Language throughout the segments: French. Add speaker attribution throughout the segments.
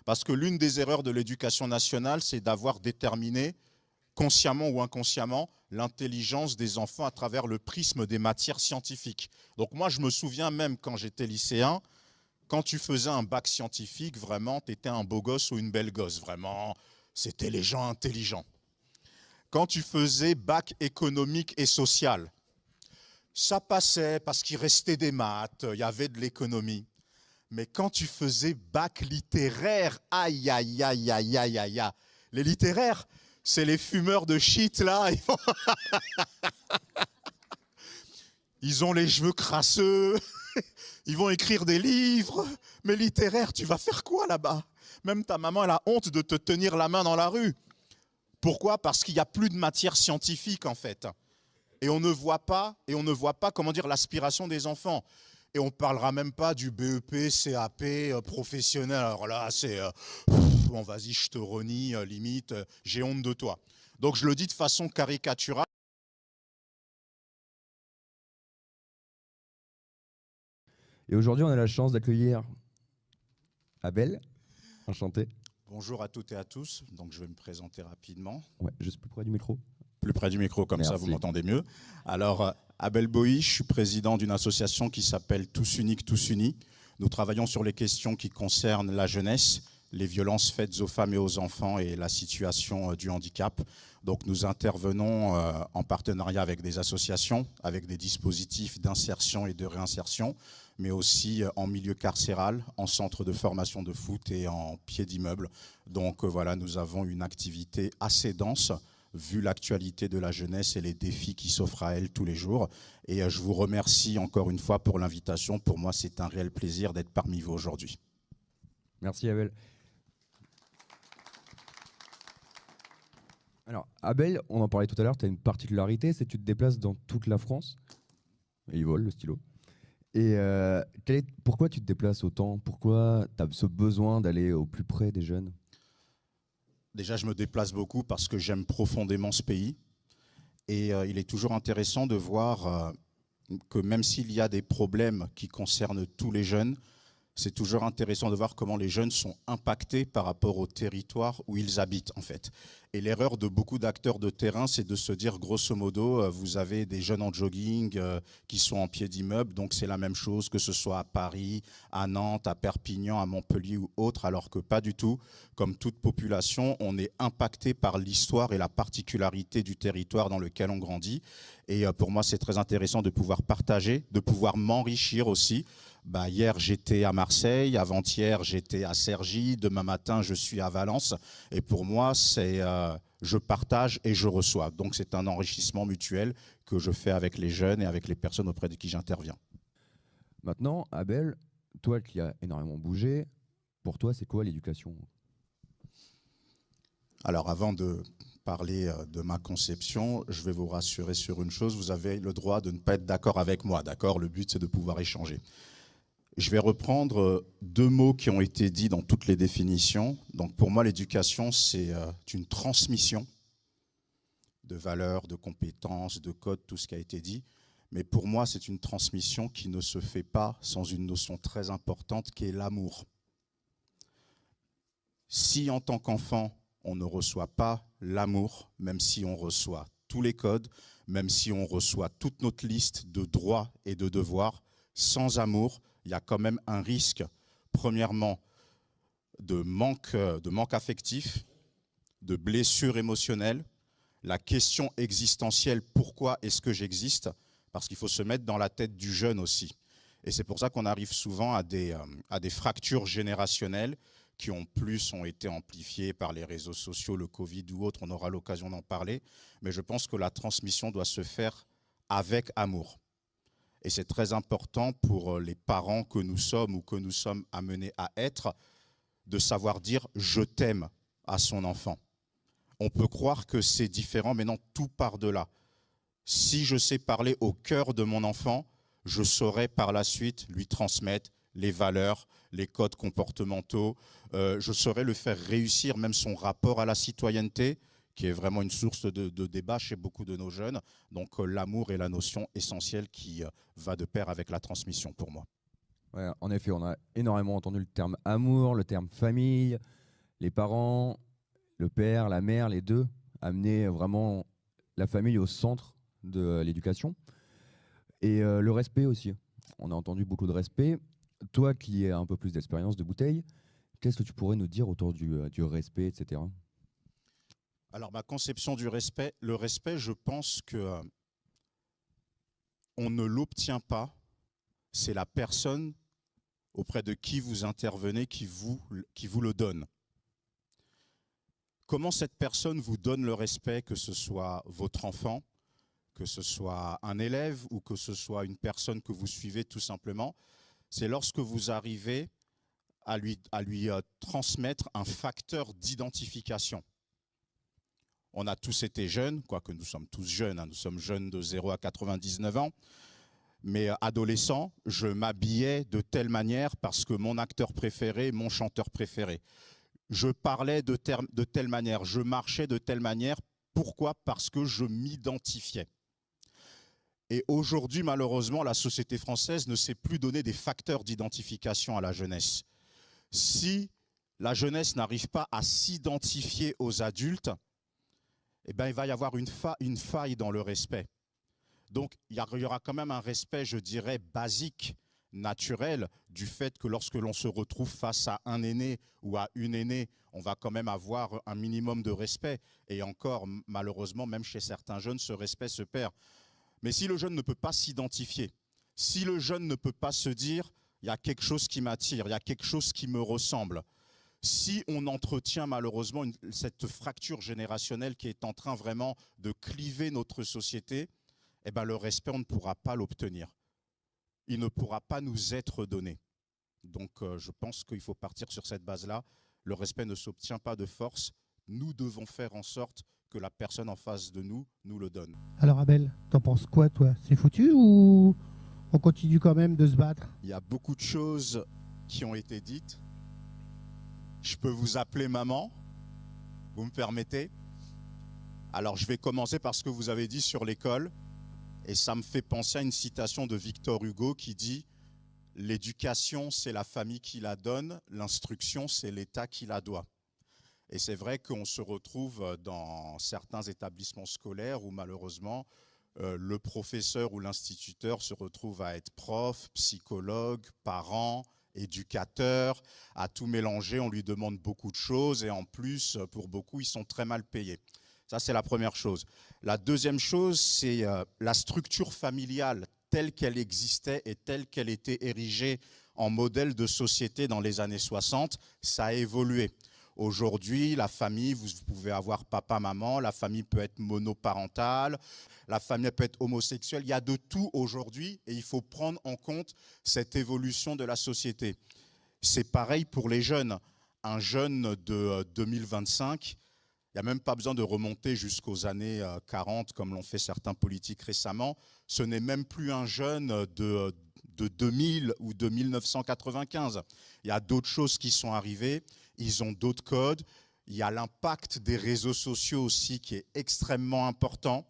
Speaker 1: Parce que l'une des erreurs de l'éducation nationale, c'est d'avoir déterminé, consciemment ou inconsciemment, l'intelligence des enfants à travers le prisme des matières scientifiques. Donc moi, je me souviens même quand j'étais lycéen, quand tu faisais un bac scientifique, vraiment, tu étais un beau gosse ou une belle gosse. Vraiment, c'était les gens intelligents. Quand tu faisais bac économique et social, ça passait parce qu'il restait des maths, il y avait de l'économie. Mais quand tu faisais bac littéraire, aïe, aïe, aïe, aïe, aïe, aïe, aïe. Les littéraires, c'est les fumeurs de shit, là. Ils ont les cheveux crasseux, ils vont écrire des livres. Mais littéraire, tu vas faire quoi là-bas? Même ta maman, elle a honte de te tenir la main dans la rue. Pourquoi? Parce qu'il n'y a plus de matière scientifique, en fait. Et on ne voit pas, comment dire, l'aspiration des enfants. Et on ne parlera même pas du BEP, CAP, professionnel. Alors là, c'est, bon, vas-y, je te renie, limite, j'ai honte de toi. Donc je le dis de façon caricaturale.
Speaker 2: Et aujourd'hui, on a la chance d'accueillir Abel. Enchanté.
Speaker 1: Bonjour à toutes et à tous. Donc je vais me présenter rapidement.
Speaker 2: Ouais, juste plus près du micro.
Speaker 1: Plus près du micro, comme
Speaker 2: Merci.
Speaker 1: ça vous m'entendez mieux. Alors, Abel Boï, je suis président d'une association qui s'appelle Tous Uniques, Tous Unis. Nous travaillons sur les questions qui concernent la jeunesse, les violences faites aux femmes et aux enfants et la situation du handicap. Donc nous intervenons en partenariat avec des associations, avec des dispositifs d'insertion et de réinsertion, mais aussi en milieu carcéral, en centre de formation de foot et en pied d'immeuble. Donc voilà, nous avons une activité assez dense, vu l'actualité de la jeunesse et les défis qui s'offrent à elle tous les jours. Et je vous remercie encore une fois pour l'invitation. Pour moi, c'est un réel plaisir d'être parmi vous aujourd'hui.
Speaker 2: Merci Abel. Alors Abel, on en parlait tout à l'heure, tu as une particularité, c'est que tu te déplaces dans toute la France. Et il vole le stylo. Et pourquoi tu te déplaces autant? Pourquoi tu as ce besoin d'aller au plus près des jeunes?
Speaker 1: Déjà, je me déplace beaucoup parce que j'aime profondément ce pays. Et il est toujours intéressant de voir que même s'il y a des problèmes qui concernent tous les jeunes, c'est toujours intéressant de voir comment les jeunes sont impactés par rapport au territoire où ils habitent, en fait. Et l'erreur de beaucoup d'acteurs de terrain, c'est de se dire, grosso modo, vous avez des jeunes en jogging qui sont en pied d'immeuble, donc c'est la même chose, que ce soit à Paris, à Nantes, à Perpignan, à Montpellier ou autre, alors que pas du tout. Comme toute population, on est impacté par l'histoire et la particularité du territoire dans lequel on grandit. Et pour moi, c'est très intéressant de pouvoir partager, de pouvoir m'enrichir aussi. Hier, j'étais à Marseille, avant-hier, j'étais à Cergy, demain matin, je suis à Valence. Et pour moi, c'est je partage et je reçois. Donc, c'est un enrichissement mutuel que je fais avec les jeunes et avec les personnes auprès de qui j'interviens.
Speaker 2: Maintenant, Abel, toi qui as énormément bougé, pour toi, c'est quoi l'éducation?
Speaker 1: Alors, avant de parler de ma conception, je vais vous rassurer sur une chose. Vous avez le droit de ne pas être d'accord avec moi, d'accord? Le but, c'est de pouvoir échanger. Je vais reprendre deux mots qui ont été dits dans toutes les définitions. Donc pour moi, l'éducation, c'est une transmission de valeurs, de compétences, de codes, tout ce qui a été dit. Mais pour moi, c'est une transmission qui ne se fait pas sans une notion très importante qui est l'amour. Si en tant qu'enfant, on ne reçoit pas l'amour, même si on reçoit tous les codes, même si on reçoit toute notre liste de droits et de devoirs, sans amour, il y a quand même un risque, premièrement, de manque affectif, de blessures émotionnelles, la question existentielle, pourquoi est-ce que j'existe? Parce qu'il faut se mettre dans la tête du jeune aussi. Et c'est pour ça qu'on arrive souvent à des fractures générationnelles qui ont été amplifiées par les réseaux sociaux, le Covid ou autre, on aura l'occasion d'en parler. Mais je pense que la transmission doit se faire avec amour. Et c'est très important pour les parents que nous sommes ou que nous sommes amenés à être, de savoir dire « je t'aime » à son enfant. On peut croire que c'est différent, mais non, tout part de là. Si je sais parler au cœur de mon enfant, je saurai par la suite lui transmettre les valeurs, les codes comportementaux. Je saurai le faire réussir, même son rapport à la citoyenneté, qui est vraiment une source de débat chez beaucoup de nos jeunes. Donc l'amour est la notion essentielle qui va de pair avec la transmission pour moi.
Speaker 2: Ouais, en effet, on a énormément entendu le terme amour, le terme famille, les parents, le père, la mère, les deux, amener vraiment la famille au centre de l'éducation. Et le respect aussi. On a entendu beaucoup de respect. Toi qui as un peu plus d'expérience de bouteille, qu'est-ce que tu pourrais nous dire autour du respect, etc.
Speaker 1: Alors, ma conception du respect, le respect, je pense que on ne l'obtient pas. C'est la personne auprès de qui vous intervenez qui vous le donne. Comment cette personne vous donne le respect, que ce soit votre enfant, que ce soit un élève ou que ce soit une personne que vous suivez tout simplement, c'est lorsque vous arrivez à lui transmettre un facteur d'identification. On a tous été jeunes, quoique nous sommes tous jeunes, hein, nous sommes jeunes de 0 à 99 ans, mais adolescent, je m'habillais de telle manière parce que mon acteur préféré, mon chanteur préféré. Je parlais de telle manière, je marchais de telle manière. Pourquoi? Parce que je m'identifiais. Et aujourd'hui, malheureusement, la société française ne sait plus donner des facteurs d'identification à la jeunesse. Si la jeunesse n'arrive pas à s'identifier aux adultes, eh ben, il va y avoir une faille dans le respect. Donc, il y aura quand même un respect, je dirais, basique, naturel, du fait que lorsque l'on se retrouve face à un aîné ou à une aînée, on va quand même avoir un minimum de respect. Et encore, malheureusement, même chez certains jeunes, ce respect se perd. Mais si le jeune ne peut pas s'identifier, si le jeune ne peut pas se dire « il y a quelque chose qui m'attire, il y a quelque chose qui me ressemble », si on entretient malheureusement cette fracture générationnelle qui est en train vraiment de cliver notre société, eh ben le respect, on ne pourra pas l'obtenir. Il ne pourra pas nous être donné. Donc je pense qu'il faut partir sur cette base-là. Le respect ne s'obtient pas de force. Nous devons faire en sorte que la personne en face de nous le donne.
Speaker 3: Alors Abel, t'en penses quoi toi? C'est foutu ou on continue quand même de se battre?
Speaker 1: Il y a beaucoup de choses qui ont été dites. Je peux vous appeler maman, vous me permettez? Alors je vais commencer par ce que vous avez dit sur l'école. Et ça me fait penser à une citation de Victor Hugo qui dit « L'éducation, c'est la famille qui la donne, l'instruction, c'est l'État qui la doit ». Et c'est vrai qu'on se retrouve dans certains établissements scolaires où malheureusement, le professeur ou l'instituteur se retrouve à être prof, psychologue, parent, éducateur, à tout mélanger. On lui demande beaucoup de choses et en plus, pour beaucoup, ils sont très mal payés. Ça, c'est la première chose. La deuxième chose, c'est la structure familiale telle qu'elle existait et telle qu'elle était érigée en modèle de société dans les années 60, ça a évolué. Aujourd'hui, la famille, vous pouvez avoir papa, maman, la famille peut être monoparentale, la famille peut être homosexuelle, il y a de tout aujourd'hui et il faut prendre en compte cette évolution de la société. C'est pareil pour les jeunes. Un jeune de 2025, il n'y a même pas besoin de remonter jusqu'aux années 40 comme l'ont fait certains politiques récemment. Ce n'est même plus un jeune de 2000 ou de 1995. Il y a d'autres choses qui sont arrivées. Ils ont d'autres codes. Il y a l'impact des réseaux sociaux aussi qui est extrêmement important,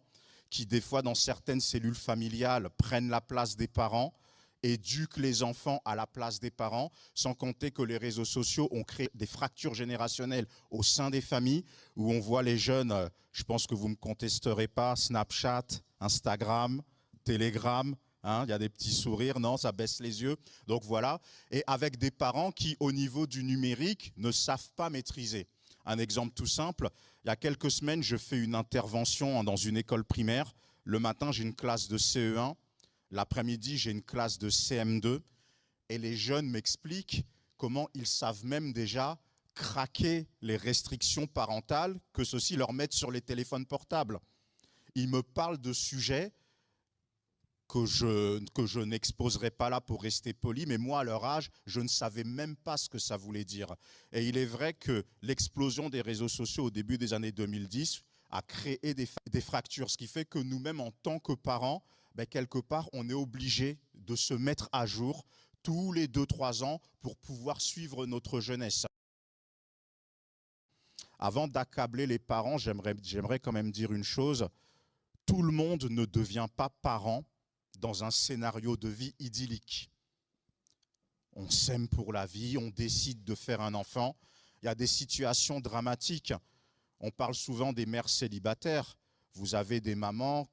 Speaker 1: qui des fois dans certaines cellules familiales prennent la place des parents, éduquent les enfants à la place des parents, sans compter que les réseaux sociaux ont créé des fractures générationnelles au sein des familles, où on voit les jeunes, je pense que vous ne me contesterez pas, Snapchat, Instagram, Telegram, hein, il y a des petits sourires, non, ça baisse les yeux. Donc voilà, et avec des parents qui, au niveau du numérique, ne savent pas maîtriser. Un exemple tout simple, il y a quelques semaines, je fais une intervention dans une école primaire. Le matin, j'ai une classe de CE1. L'après-midi, j'ai une classe de CM2. Et les jeunes m'expliquent comment ils savent même déjà craquer les restrictions parentales que ceux-ci leur mettent sur les téléphones portables. Ils me parlent de sujets que je n'exposerai pas là pour rester poli, mais moi, à leur âge, je ne savais même pas ce que ça voulait dire. Et il est vrai que l'explosion des réseaux sociaux au début des années 2010 a créé des fractures, ce qui fait que nous-mêmes, en tant que parents, ben, quelque part, on est obligé de se mettre à jour tous les 2-3 ans pour pouvoir suivre notre jeunesse. Avant d'accabler les parents, j'aimerais quand même dire une chose. Tout le monde ne devient pas parent dans un scénario de vie idyllique. on s'aime pour la vie, on décide de faire un enfant. Il y a des situations dramatiques. On parle souvent des mères célibataires. Vous avez des mamans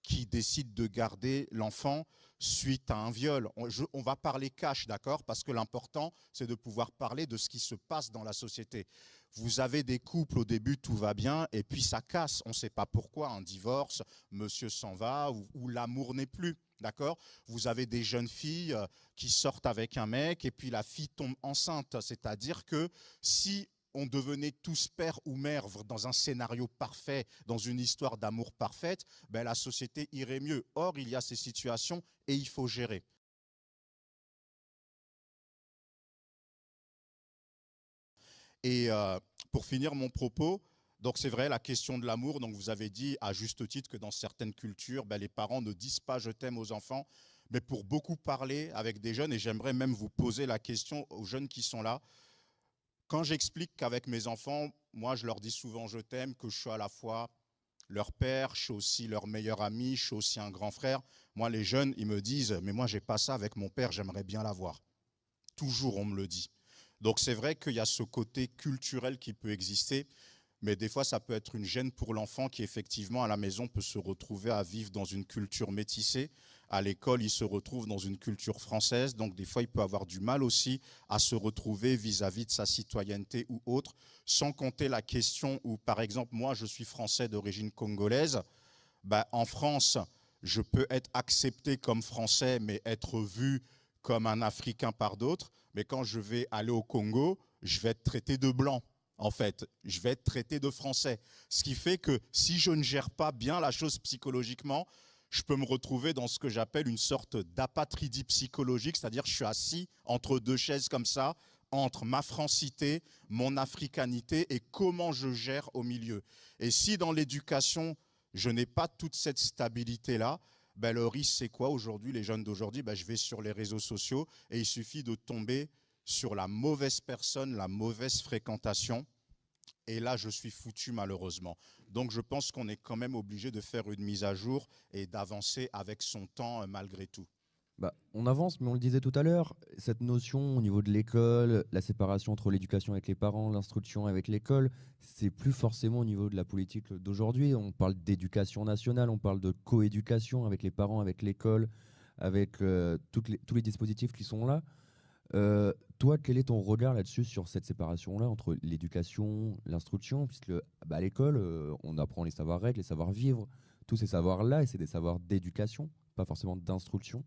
Speaker 1: qui décident de garder l'enfant suite à un viol. On va parler cash, d'accord? Parce que l'important, c'est de pouvoir parler de ce qui se passe dans la société. Vous avez des couples, au début, tout va bien, et puis ça casse. On ne sait pas pourquoi, un divorce, monsieur s'en va, ou l'amour n'est plus, d'accord? Vous avez des jeunes filles qui sortent avec un mec, et puis la fille tombe enceinte. C'est-à-dire que si on devenait tous père ou mère dans un scénario parfait, dans une histoire d'amour parfaite, ben la société irait mieux. Or, il y a ces situations et il faut gérer. Et pour finir mon propos, donc c'est vrai, la question de l'amour, donc vous avez dit à juste titre que dans certaines cultures, ben les parents ne disent pas « je t'aime » aux enfants, mais pour beaucoup parler avec des jeunes, et j'aimerais même vous poser la question aux jeunes qui sont là, quand j'explique qu'avec mes enfants, moi, je leur dis souvent « je t'aime », que je suis à la fois leur père, je suis aussi leur meilleur ami, je suis aussi un grand frère. Moi, les jeunes, ils me disent « mais moi, j'ai pas ça avec mon père, j'aimerais bien l'avoir ». Toujours, on me le dit. Donc, c'est vrai qu'il y a ce côté culturel qui peut exister, mais des fois, ça peut être une gêne pour l'enfant qui, effectivement, à la maison, peut se retrouver à vivre dans une culture métissée. À l'école, il se retrouve dans une culture française. Donc, des fois, il peut avoir du mal aussi à se retrouver vis-à-vis de sa citoyenneté ou autre. Sans compter la question où, par exemple, moi, je suis français d'origine congolaise. Ben, en France, je peux être accepté comme français, mais être vu comme un Africain par d'autres. Mais quand je vais aller au Congo, je vais être traité de blanc. En fait, je vais être traité de français. Ce qui fait que si je ne gère pas bien la chose psychologiquement, je peux me retrouver dans ce que j'appelle une sorte d'apatridie psychologique, c'est-à-dire je suis assis entre deux chaises comme ça, entre ma francité, mon africanité et comment je gère au milieu. Et si dans l'éducation, je n'ai pas toute cette stabilité-là, ben le risque c'est quoi aujourd'hui, les jeunes d'aujourd'hui? Ben je vais sur les réseaux sociaux et il suffit de tomber sur la mauvaise personne, la mauvaise fréquentation. Et là, je suis foutu malheureusement. Donc je pense qu'on est quand même obligé de faire une mise à jour et d'avancer avec son temps malgré tout.
Speaker 2: Bah, on avance, mais on le disait tout à l'heure, cette notion au niveau de l'école, la séparation entre l'éducation avec les parents, l'instruction avec l'école, c'est plus forcément au niveau de la politique d'aujourd'hui. On parle d'éducation nationale, on parle de coéducation avec les parents, avec l'école, avec tous les dispositifs qui sont là. Toi, quel est ton regard là-dessus sur cette séparation-là entre l'éducation, l'instruction, puisque bah, à l'école, on apprend les savoirs-règles, les savoir-vivre, tous ces savoirs-là, et c'est des savoirs d'éducation, pas forcément d'instruction.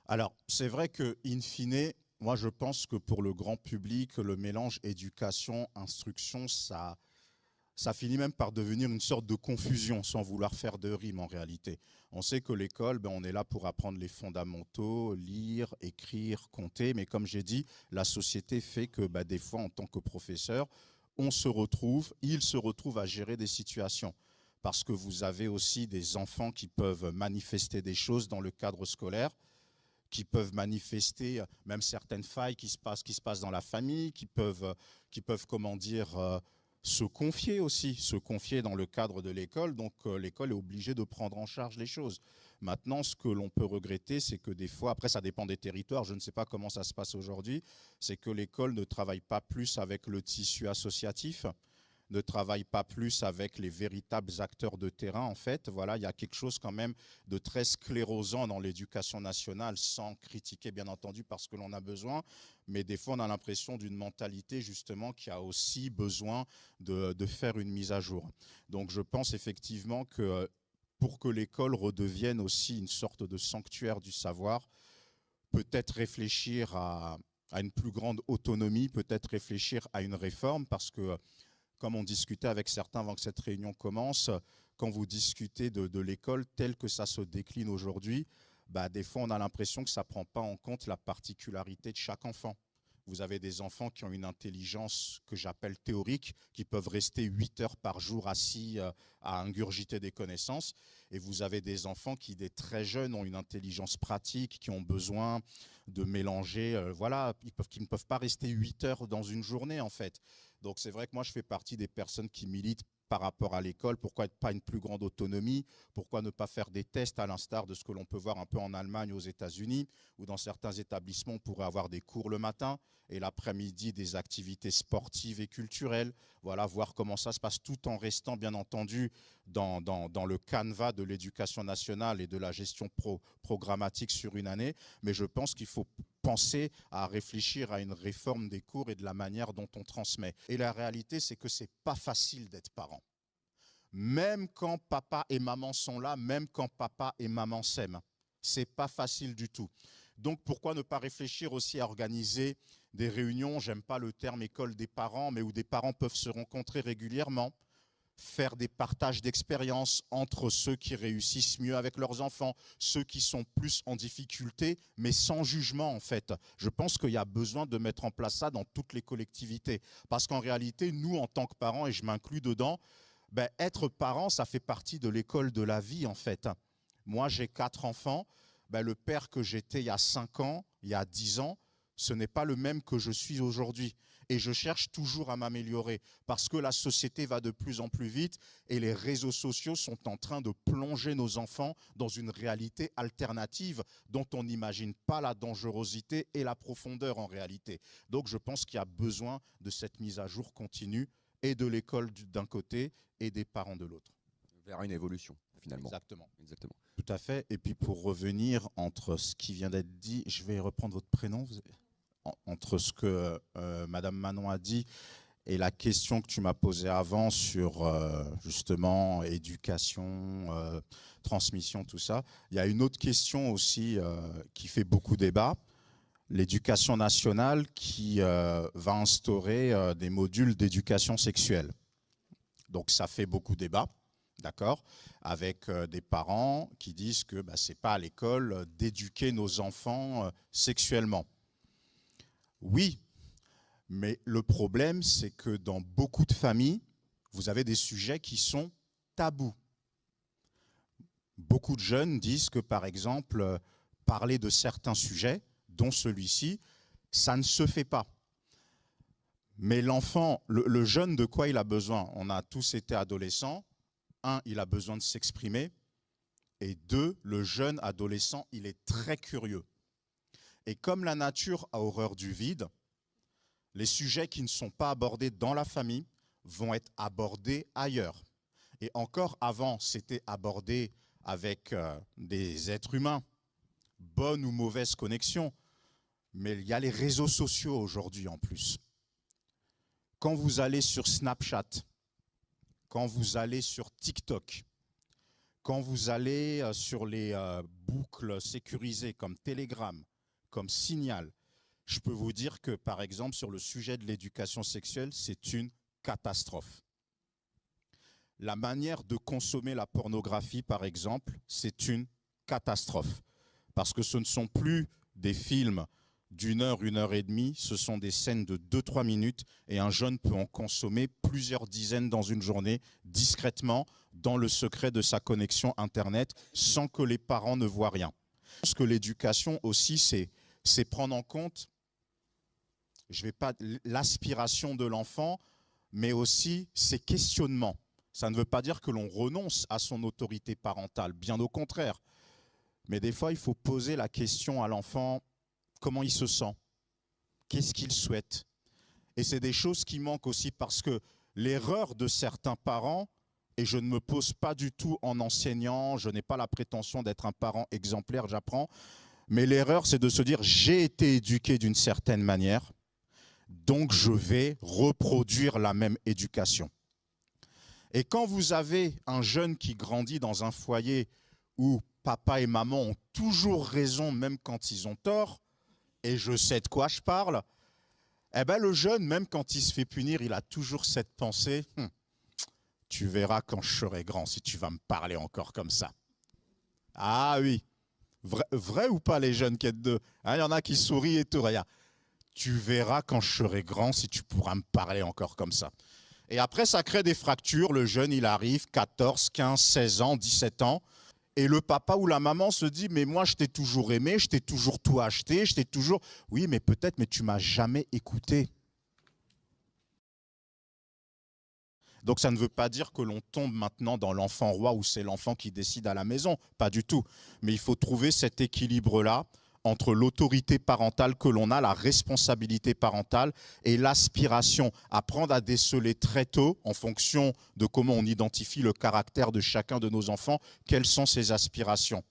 Speaker 1: Alors, c'est vrai que, in fine, moi je pense que pour le grand public, le mélange éducation-instruction, ça finit même par devenir une sorte de confusion, sans vouloir faire de rime en réalité. On sait que l'école, ben, on est là pour apprendre les fondamentaux, lire, écrire, compter, mais comme j'ai dit, la société fait que ben, des fois, en tant que professeur, il se retrouve à gérer des situations. Parce que vous avez aussi des enfants qui peuvent manifester des choses dans le cadre scolaire, qui peuvent manifester même certaines failles qui se passent dans la famille, qui peuvent comment dire, se confier aussi, se confier dans le cadre de l'école. Donc l'école est obligée de prendre en charge les choses. Maintenant, ce que l'on peut regretter, c'est que des fois, après ça dépend des territoires, je ne sais pas comment ça se passe aujourd'hui, c'est que l'école ne travaille pas plus avec le tissu associatif, ne travaille pas plus avec les véritables acteurs de terrain, en fait. Voilà, il y a quelque chose quand même de très sclérosant dans l'éducation nationale, sans critiquer, bien entendu, parce que l'on a besoin. Mais des fois, on a l'impression d'une mentalité, justement, qui a aussi besoin de faire une mise à jour. Donc, je pense effectivement que pour que l'école redevienne aussi une sorte de sanctuaire du savoir, peut-être réfléchir à une plus grande autonomie, peut-être réfléchir à une réforme, parce que comme on discutait avec certains avant que cette réunion commence, quand vous discutez de l'école telle que ça se décline aujourd'hui, bah, des fois on a l'impression que ça ne prend pas en compte la particularité de chaque enfant. Vous avez des enfants qui ont une intelligence que j'appelle théorique, qui peuvent rester 8 heures par jour assis à ingurgiter des connaissances. Et vous avez des enfants qui, dès très jeunes, ont une intelligence pratique, qui ont besoin de mélanger, voilà, qui ne peuvent pas rester 8 heures dans une journée, en fait. Donc c'est vrai que moi, je fais partie des personnes qui militent par rapport à l'école? Pourquoi pas une plus grande autonomie? Pourquoi ne pas faire des tests à l'instar de ce que l'on peut voir un peu en Allemagne, aux États-Unis, où dans certains établissements, on pourrait avoir des cours le matin et l'après-midi, des activités sportives et culturelles. Voilà, voir comment ça se passe, tout en restant, bien entendu, dans le canevas de l'éducation nationale et de la gestion programmatique sur une année. Mais je pense qu'il faut penser à réfléchir à une réforme des cours et de la manière dont on transmet. Et la réalité, c'est que ce n'est pas facile d'être parent. Même quand papa et maman sont là, même quand papa et maman s'aiment. Ce n'est pas facile du tout. Donc pourquoi ne pas réfléchir aussi à organiser des réunions, j'aime pas le terme école des parents, mais où des parents peuvent se rencontrer régulièrement, faire des partages d'expériences entre ceux qui réussissent mieux avec leurs enfants, ceux qui sont plus en difficulté, mais sans jugement en fait. Je pense qu'il y a besoin de mettre en place ça dans toutes les collectivités. Parce qu'en réalité, nous en tant que parents, et je m'inclus dedans, ben, être parent, ça fait partie de l'école de la vie en fait. Moi, j'ai 4 enfants. Ben, le père que j'étais il y a 5 ans, il y a 10 ans, ce n'est pas le même que je suis aujourd'hui. Et je cherche toujours à m'améliorer parce que la société va de plus en plus vite et les réseaux sociaux sont en train de plonger nos enfants dans une réalité alternative dont on n'imagine pas la dangerosité et la profondeur en réalité. Donc je pense qu'il y a besoin de cette mise à jour continue et de l'école d'un côté et des parents de l'autre.
Speaker 2: Vers une évolution, finalement.
Speaker 1: Exactement.
Speaker 2: Exactement.
Speaker 1: Tout à fait. Et puis pour revenir entre ce qui vient d'être dit, je vais reprendre votre prénom. Entre ce que Madame Manon a dit et la question que tu m'as posée avant sur justement éducation, transmission, tout ça, il y a une autre question aussi qui fait beaucoup débat. L'éducation nationale qui va instaurer des modules d'éducation sexuelle. Donc ça fait beaucoup débat, d'accord, avec des parents qui disent que bah, ce n'est pas à l'école d'éduquer nos enfants sexuellement. Oui, mais le problème, c'est que dans beaucoup de familles, vous avez des sujets qui sont tabous. Beaucoup de jeunes disent que, par exemple, parler de certains sujets, dont celui-ci, ça ne se fait pas. Mais l'enfant, le jeune, de quoi il a besoin? On a tous été adolescents. 1, il a besoin de s'exprimer. Et 2, le jeune adolescent, il est très curieux. Et comme la nature a horreur du vide, les sujets qui ne sont pas abordés dans la famille vont être abordés ailleurs. Et encore avant, c'était abordé avec des êtres humains, bonne ou mauvaise connexion. Mais il y a les réseaux sociaux aujourd'hui en plus. Quand vous allez sur Snapchat, quand vous allez sur TikTok, quand vous allez sur les boucles sécurisées comme Telegram, comme Signal, je peux vous dire que, par exemple, sur le sujet de l'éducation sexuelle, c'est une catastrophe. La manière de consommer la pornographie, par exemple, c'est une catastrophe. Parce que ce ne sont plus des films d'1 heure, 1 heure et demie, ce sont des scènes de 2-3 minutes et un jeune peut en consommer plusieurs dizaines dans une journée, discrètement, dans le secret de sa connexion Internet, sans que les parents ne voient rien. Ce que l'éducation aussi, c'est prendre en compte, je vais pas l'aspiration de l'enfant, mais aussi ses questionnements. Ça ne veut pas dire que l'on renonce à son autorité parentale, bien au contraire. Mais des fois, il faut poser la question à l'enfant, comment il se sent? Qu'est-ce qu'il souhaite? Et c'est des choses qui manquent aussi parce que l'erreur de certains parents, et je ne me pose pas du tout en enseignant, je n'ai pas la prétention d'être un parent exemplaire, j'apprends, mais l'erreur, c'est de se dire, j'ai été éduqué d'une certaine manière, donc je vais reproduire la même éducation. Et quand vous avez un jeune qui grandit dans un foyer où papa et maman ont toujours raison, même quand ils ont tort, et je sais de quoi je parle, eh ben le jeune, même quand il se fait punir, il a toujours cette pensée, tu verras quand je serai grand si tu vas me parler encore comme ça. Ah oui, vrai ou pas les jeunes quêtes de, il y en a qui sourient et tout, regarde. Tu verras quand je serai grand si tu pourras me parler encore comme ça. Et après, ça crée des fractures. Le jeune, il arrive, 14, 15, 16 ans, 17 ans. Et le papa ou la maman se dit, mais moi, je t'ai toujours aimé, je t'ai toujours tout acheté, je t'ai toujours... Oui, mais peut-être, mais tu m'as jamais écouté. Donc ça ne veut pas dire que l'on tombe maintenant dans l'enfant roi où c'est l'enfant qui décide à la maison, pas du tout. Mais il faut trouver cet équilibre-là entre l'autorité parentale que l'on a, la responsabilité parentale et l'aspiration. Apprendre à déceler très tôt, en fonction de comment on identifie le caractère de chacun de nos enfants, quelles sont ses aspirations.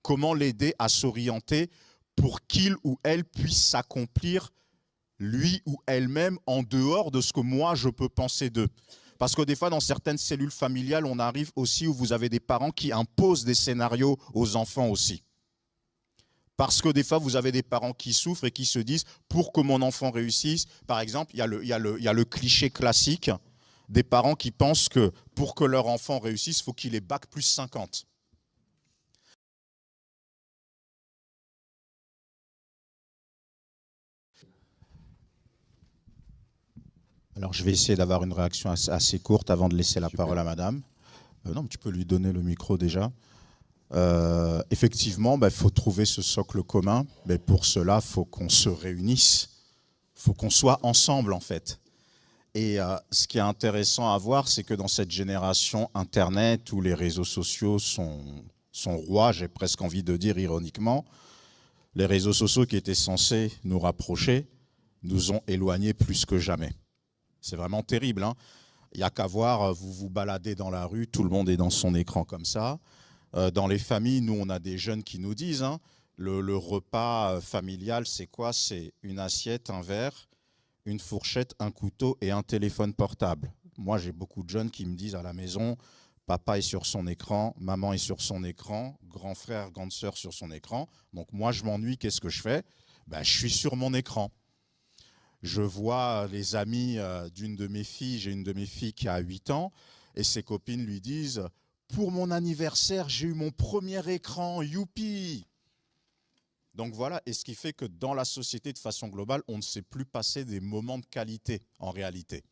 Speaker 1: Comment l'aider à s'orienter pour qu'il ou elle puisse s'accomplir, lui ou elle-même, en dehors de ce que moi je peux penser d'eux. Parce que des fois, dans certaines cellules familiales, on arrive aussi où vous avez des parents qui imposent des scénarios aux enfants aussi. Parce que des fois, vous avez des parents qui souffrent et qui se disent, pour que mon enfant réussisse, par exemple, il y a le cliché classique des parents qui pensent que pour que leur enfant réussisse, il faut qu'il ait bac plus 50. Alors, je vais essayer d'avoir une réaction assez courte avant de laisser la parole à madame. Non, mais tu peux lui donner le micro déjà. Effectivement, il faut trouver ce socle commun. Mais pour cela, il faut qu'on se réunisse. Il faut qu'on soit ensemble, en fait. Et ce qui est intéressant à voir, c'est que dans cette génération Internet, où les réseaux sociaux sont rois, j'ai presque envie de dire ironiquement, les réseaux sociaux qui étaient censés nous rapprocher, nous ont éloignés plus que jamais. C'est vraiment terrible, hein. Il n'y a qu'à voir, vous vous baladez dans la rue, tout le monde est dans son écran comme ça. Dans les familles, nous, on a des jeunes qui nous disent, hein, le repas familial, c'est quoi? C'est une assiette, un verre, une fourchette, un couteau et un téléphone portable. Moi, j'ai beaucoup de jeunes qui me disent à la maison, papa est sur son écran, maman est sur son écran, grand frère, grande sœur sur son écran. Donc moi, je m'ennuie, qu'est-ce que je fais? Je suis sur mon écran. Je vois les amis d'une de mes filles, j'ai une de mes filles qui a 8 ans, et ses copines lui disent « Pour mon anniversaire, j'ai eu mon premier écran, youpi !» Donc voilà, et ce qui fait que dans la société, de façon globale, on ne sait plus passer des moments de qualité, en réalité.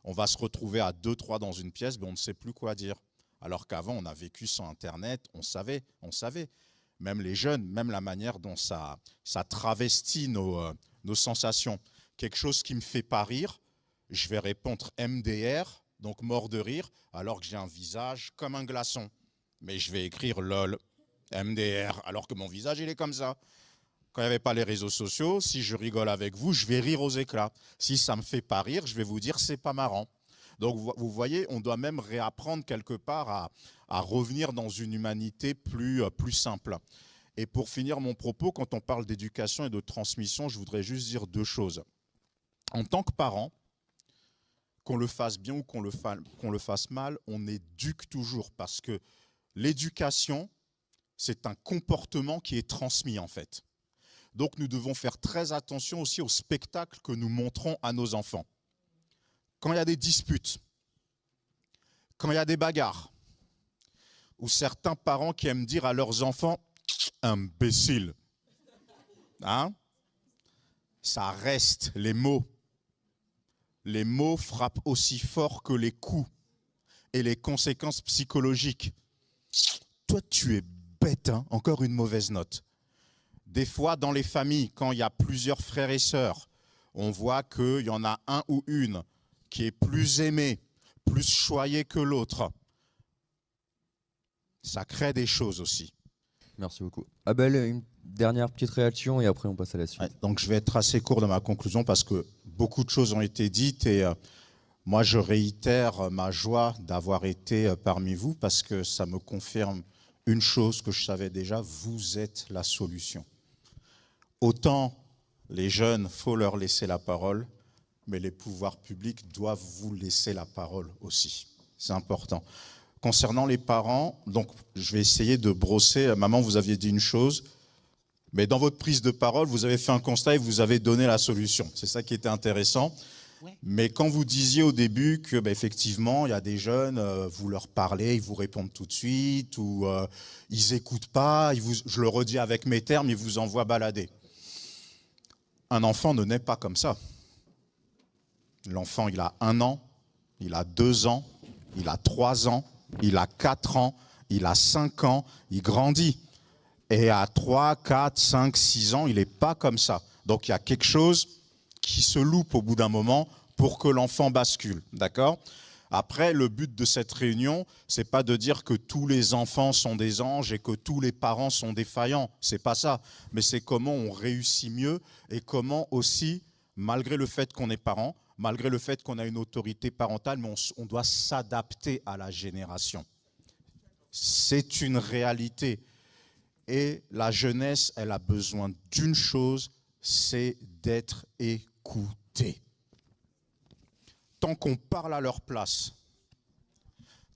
Speaker 1: On va se retrouver à 2-3 dans une pièce, mais on ne sait plus quoi dire. Alors qu'avant, on a vécu sans Internet, on savait. Même les jeunes, même la manière dont ça travestit nos sensations. Quelque chose qui ne me fait pas rire, je vais répondre MDR, donc mort de rire, alors que j'ai un visage comme un glaçon. Mais je vais écrire LOL, MDR, alors que mon visage, il est comme ça. Quand il n'y avait pas les réseaux sociaux, si je rigole avec vous, je vais rire aux éclats. Si ça ne me fait pas rire, je vais vous dire c'est pas marrant. Donc vous voyez, on doit même réapprendre quelque part à revenir dans une humanité plus simple. Et pour finir mon propos, quand on parle d'éducation et de transmission, je voudrais juste dire 2 choses. En tant que parent, qu'on le fasse bien ou qu'on le fasse mal, on éduque toujours parce que l'éducation, c'est un comportement qui est transmis en fait. Donc nous devons faire très attention aussi au spectacle que nous montrons à nos enfants. Quand il y a des disputes, quand il y a des bagarres, ou certains parents qui aiment dire à leurs enfants « imbécile », hein? Ça reste les mots. Les mots frappent aussi fort que les coups et les conséquences psychologiques. Toi, tu es bête, hein? Encore une mauvaise note. Des fois, dans les familles, quand il y a plusieurs frères et sœurs, on voit qu'il y en a un ou une qui est plus aimé, plus choyé que l'autre. Ça crée des choses aussi.
Speaker 2: Merci beaucoup. Abel, une dernière petite réaction et après on passe à la suite.
Speaker 1: Ouais, donc je vais être assez court dans ma conclusion parce que beaucoup de choses ont été dites et moi je réitère ma joie d'avoir été parmi vous parce que ça me confirme une chose que je savais déjà, vous êtes la solution. Autant les jeunes, il faut leur laisser la parole, mais les pouvoirs publics doivent vous laisser la parole aussi. C'est important. Concernant les parents, donc je vais essayer de brosser. Maman, vous aviez dit une chose, mais dans votre prise de parole, vous avez fait un constat et vous avez donné la solution. C'est ça qui était intéressant. Ouais. Mais quand vous disiez au début que, effectivement, il y a des jeunes, vous leur parlez, ils vous répondent tout de suite, ou ils n'écoutent pas, je le redis avec mes termes, ils vous envoient balader. Un enfant ne naît pas comme ça. L'enfant, il a 1 an, il a 2 ans, il a 3 ans, il a 4 ans, il a 5 ans, il grandit. Et à 3, 4, 5, 6 ans, il n'est pas comme ça. Donc il y a quelque chose qui se loupe au bout d'un moment pour que l'enfant bascule. D'accord ? Après, le but de cette réunion, c'est pas de dire que tous les enfants sont des anges et que tous les parents sont défaillants. C'est pas ça. Mais c'est comment on réussit mieux et comment aussi, malgré le fait qu'on est parent, malgré le fait qu'on a une autorité parentale, mais on doit s'adapter à la génération. C'est une réalité. Et la jeunesse, elle a besoin d'une chose, c'est d'être écoutée. Tant qu'on parle à leur place,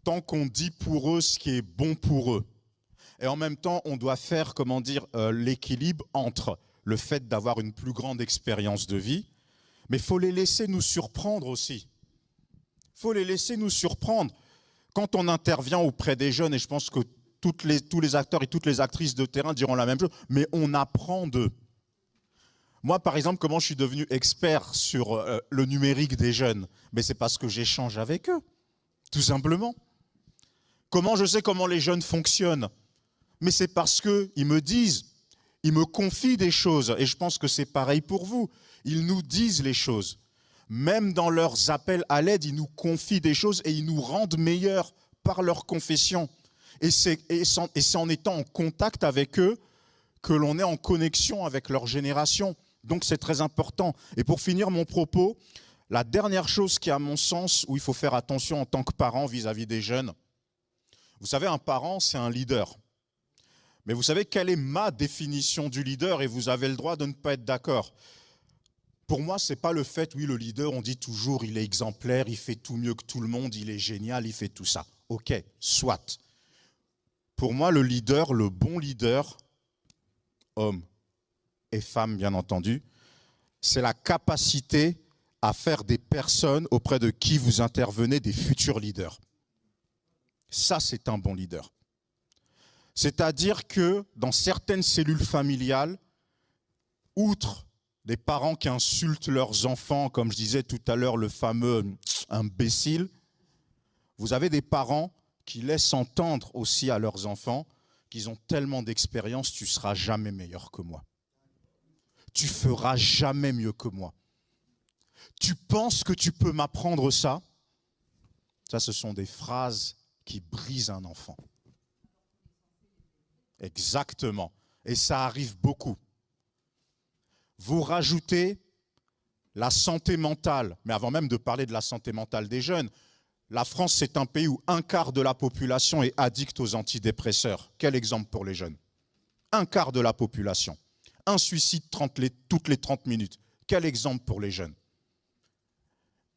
Speaker 1: tant qu'on dit pour eux ce qui est bon pour eux, et en même temps, on doit faire, l'équilibre entre le fait d'avoir une plus grande expérience de vie, mais il faut les laisser nous surprendre aussi. Il faut les laisser nous surprendre. Quand on intervient auprès des jeunes, et je pense que tous les acteurs et toutes les actrices de terrain diront la même chose, mais on apprend d'eux. Moi, par exemple, comment je suis devenu expert sur le numérique des jeunes? Mais c'est parce que j'échange avec eux, tout simplement. Comment je sais comment les jeunes fonctionnent? Mais c'est parce qu'ils me disent, ils me confient des choses. Et je pense que c'est pareil pour vous. Ils nous disent les choses. Même dans leurs appels à l'aide, ils nous confient des choses et ils nous rendent meilleurs par leur confession. Et c'est en étant en contact avec eux que l'on est en connexion avec leur génération. Donc c'est très important. Et pour finir mon propos, la dernière chose qui, à mon sens, où il faut faire attention en tant que parent vis-à-vis des jeunes, vous savez, un parent, c'est un leader. Mais vous savez quelle est ma définition du leader et vous avez le droit de ne pas être d'accord. Pour moi, ce n'est pas le fait, oui, le leader, on dit toujours, il est exemplaire, il fait tout mieux que tout le monde, il est génial, il fait tout ça. Ok, soit. Pour moi, le leader, le bon leader, homme et femme, bien entendu, c'est la capacité à faire des personnes auprès de qui vous intervenez des futurs leaders. Ça, c'est un bon leader. C'est-à-dire que dans certaines cellules familiales, outre des parents qui insultent leurs enfants, comme je disais tout à l'heure, le fameux imbécile, vous avez des parents qui laissent entendre aussi à leurs enfants qu'ils ont tellement d'expérience, tu ne seras jamais meilleur que moi. Tu feras jamais mieux que moi. Tu penses que tu peux m'apprendre ça? Ça, ce sont des phrases qui brisent un enfant. Exactement. Et ça arrive beaucoup. Vous rajoutez la santé mentale, mais avant même de parler de la santé mentale des jeunes, la France, c'est un pays où un quart de la population est addict aux antidépresseurs. Quel exemple pour les jeunes? Un quart de la population. Un suicide toutes les 30 minutes. Quel exemple pour les jeunes?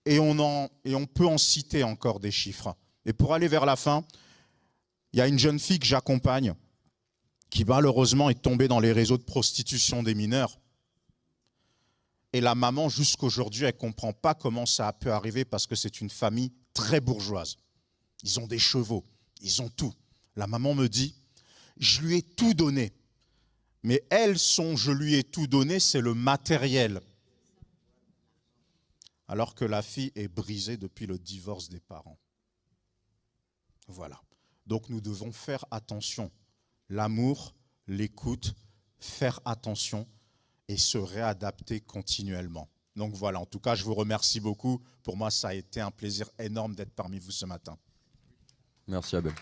Speaker 1: Et on peut en citer encore des chiffres. Et pour aller vers la fin, il y a une jeune fille que j'accompagne qui malheureusement est tombée dans les réseaux de prostitution des mineurs. Et la maman, jusqu'aujourd'hui, elle ne comprend pas comment ça a pu arriver parce que c'est une famille très bourgeoise. Ils ont des chevaux, ils ont tout. La maman me dit, je lui ai tout donné. Mais je lui ai tout donné, c'est le matériel. Alors que la fille est brisée depuis le divorce des parents. Voilà. Donc nous devons faire attention. L'amour, l'écoute, faire attention et se réadapter continuellement. Donc voilà, en tout cas, je vous remercie beaucoup. Pour moi, ça a été un plaisir énorme d'être parmi vous ce matin.
Speaker 2: Merci Abel.